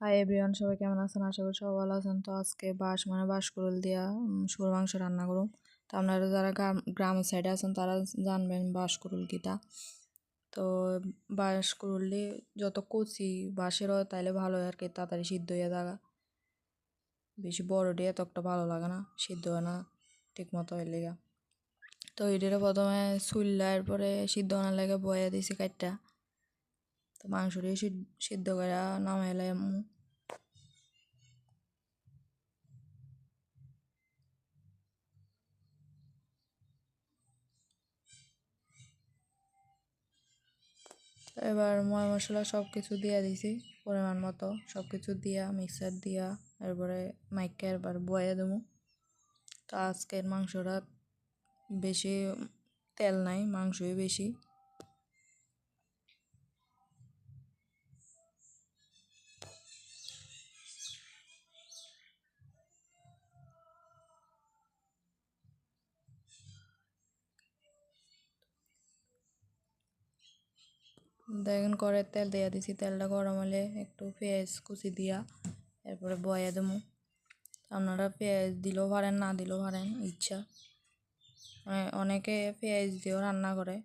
Hi everyone, সবাই কেমন আছেন? আশা করি সবাই ভালো আছেন। তো আজকে বাঁশকুড়ুল দিয়া শুয়োর মাংস রান্না করুন। তো আপনারা যারা গ্রামের সাইডে আছেন তারা জানবেন বাঁশকুড়ুল কিটা। তো বাঁশকুড়ুল দিয়ে যত কচি বাঁশের হয় তাইলে ভালো হয় আর কি, তাড়াতাড়ি সিদ্ধ হয়ে যাগা। বেশি বড় দিয়ে এত একটা ভালো লাগে না, সিদ্ধ হয় না ঠিক মতো হয়ে লেগা। তো এটারে প্রথমে চুল্লা এরপরে সিদ্ধ হওয়ার লেগে বয়া দিয়েছি কাটটা। তো মাংসটি সিদ্ধ করে নামাই এলাম। এবার ময় মশলা সব কিছু দিয়া দিছি পরিমাণ মতো, সব কিছু দিয়া মিক্সার দিয়া এরপরে মাইকা এবার বয়ে দেবো। তো আজকের মাংসটা বেশি তেল নাই, মাংসই বেশি। দেখেন করে তেল দিয়া দিছি, তেলটা গরম হলে একটু পেঁয়াজ কুচি দিয়া এরপরে বয়ে দেবো। আপনারা পেঁয়াজ দিলেও পারেন, না দিলেও পারেন, ইচ্ছা। অনেকে পেঁয়াজ দিয়েও রান্না করে।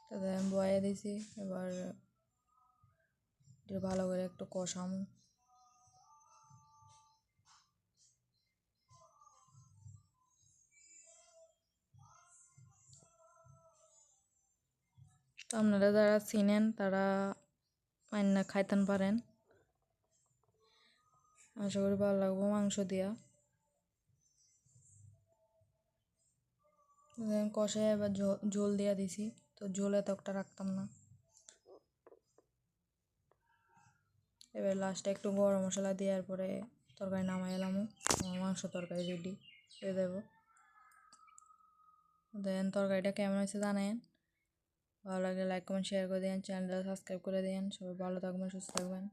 তাদের আমি বয়ে দিছি, এবার ভালো করে একটু কষামো। তো আপনারা যারা চিনেন তারা রান্না খাইতেন পারেন, আশা করি ভালো লাগবো মাংস দিয়া। কষায় এবার ঝোল দিয়া দিছি, তো ঝোল এত একটা রাখতাম না। এবার লাস্টে একটু গরম মশলা দেওয়ার পরে তরকারি নামাই এলাম, মাংস তরকারি রেডি হয়ে দেবো। দেন তরকারিটা কেমন হয়েছে জানেন, ভালো লাগলে লাইক কমেন্ট শেয়ার করে দিন, চ্যানেলটা সাবস্ক্রাইব করে দিন। সবাই ভালো থাকবেন, সুস্থ থাকবেন।